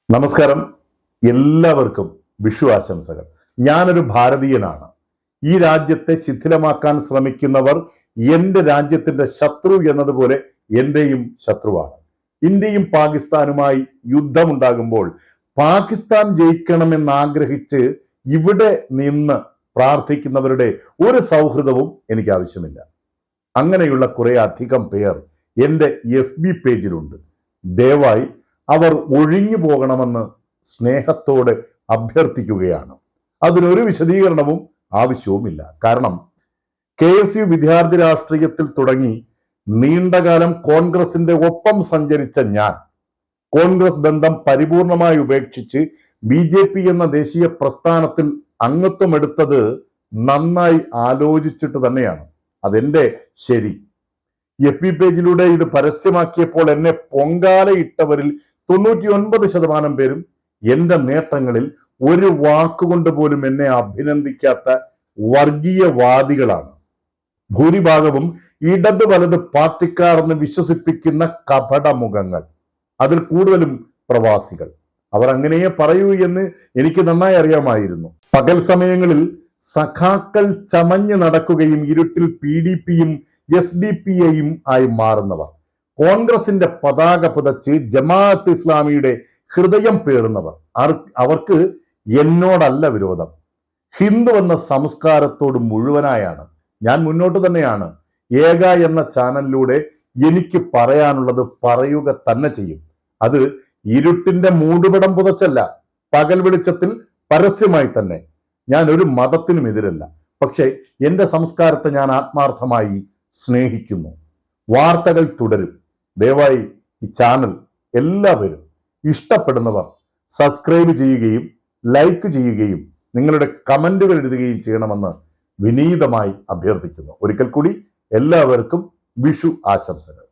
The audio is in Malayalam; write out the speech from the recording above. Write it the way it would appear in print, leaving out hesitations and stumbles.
നമസ്കാരം. എല്ലാവർക്കും വിഷു ആശംസകൾ. ഞാനൊരു ഭാരതീയനാണ്. ഈ രാജ്യത്തെ ശിഥിലമാക്കാൻ ശ്രമിക്കുന്നവർ എൻ്റെ രാജ്യത്തിന്റെ ശത്രു എന്നതുപോലെ എന്റെയും ശത്രുവാണ്. ഇന്ത്യയും പാകിസ്ഥാനുമായി യുദ്ധമുണ്ടാകുമ്പോൾ പാകിസ്ഥാൻ ജയിക്കണമെന്ന് ആഗ്രഹിച്ച് ഇവിടെ നിന്ന് പ്രാർത്ഥിക്കുന്നവരുടെ ഒരു സൗഹൃദവും എനിക്ക് ആവശ്യമില്ല. അങ്ങനെയുള്ള കുറെ അധികം പേർ എൻ്റെ FB പേജിലുണ്ട്. ദയവായി അവർ ഒഴിഞ്ഞു പോകണമെന്ന് സ്നേഹത്തോടെ അഭ്യർത്ഥിക്കുകയാണ്. അതിനൊരു വിശദീകരണവും ആവശ്യവുമില്ല. കാരണം KSU വിദ്യാർത്ഥി രാഷ്ട്രീയത്തിൽ തുടങ്ങി നീണ്ടകാലം കോൺഗ്രസിന്റെ ഒപ്പം സഞ്ചരിച്ച ഞാൻ കോൺഗ്രസ് ബന്ധം പരിപൂർണമായി ഉപേക്ഷിച്ച് BJP എന്ന ദേശീയ പ്രസ്ഥാനത്തിൽ അംഗത്വം എടുത്തത് നന്നായി ആലോചിച്ചിട്ട് തന്നെയാണ്. അതെന്റെ ശരി. FB പേജിലൂടെ ഇത് പരസ്യമാക്കിയപ്പോൾ എന്നെ പൊങ്കാലയിട്ടവരിൽ 99% പേരും എന്റെ നേട്ടങ്ങളിൽ ഒരു വാക്കുകൊണ്ട് പോലും എന്നെ അഭിനന്ദിക്കാത്ത വർഗീയവാദികളാണ്. ഭൂരിഭാഗവും ഇടത് വലത് പാർട്ടിക്കാർ എന്ന് വിശ്വസിപ്പിക്കുന്ന കപടമുഖങ്ങൾ, അതിൽ കൂടുതലും പ്രവാസികൾ. അവർ അങ്ങനെയേ പറയൂ എന്ന് എനിക്ക് നന്നായി അറിയാമായിരുന്നു. പകൽ സമയങ്ങളിൽ സഖാക്കൾ ചമഞ്ഞു നടക്കുകയും ഇരുട്ടിൽ PDPയും SDPയും ആയി മാറുന്നവർ, കോൺഗ്രസിന്റെ പതാക പുതച്ച് ജമാഅത്ത് ഇസ്ലാമിയുടെ ഹൃദയം പേറുന്നവർ, അവർക്ക് എന്നോടല്ല വിരോധം. ഹിന്ദു എന്ന സംസ്കാരത്തോട് മുഴുവനായാണ് ഞാൻ മുന്നോട്ട് തന്നെയാണ്. ഏക എന്ന ചാനലിലൂടെ എനിക്ക് പറയാനുള്ളത് പറയുക തന്നെ ചെയ്യും. അത് ഇരുട്ടിന്റെ മൂടുപടം പുതച്ചല്ല, പകൽ വെളിച്ചത്തിൽ പരസ്യമായി തന്നെ. ഞാൻ ഒരു മതത്തിനും എതിരല്ല. പക്ഷെ എൻ്റെ സംസ്കാരത്തെ ഞാൻ ആത്മാർത്ഥമായി സ്നേഹിക്കുന്നു. വാർത്തകൾ തുടരും. ദയവായി ഈ ചാനൽ എല്ലാവരും ഇഷ്ടപ്പെടുന്നവർ സബ്സ്ക്രൈബ് ചെയ്യുകയും ലൈക്ക് ചെയ്യുകയും നിങ്ങളുടെ കമന്റുകൾ എഴുതുകയും ചെയ്യണമെന്ന് വിനീതമായി അഭ്യർത്ഥിക്കുന്നു. ഒരിക്കൽ കൂടി എല്ലാവർക്കും വിഷു ആശംസകൾ.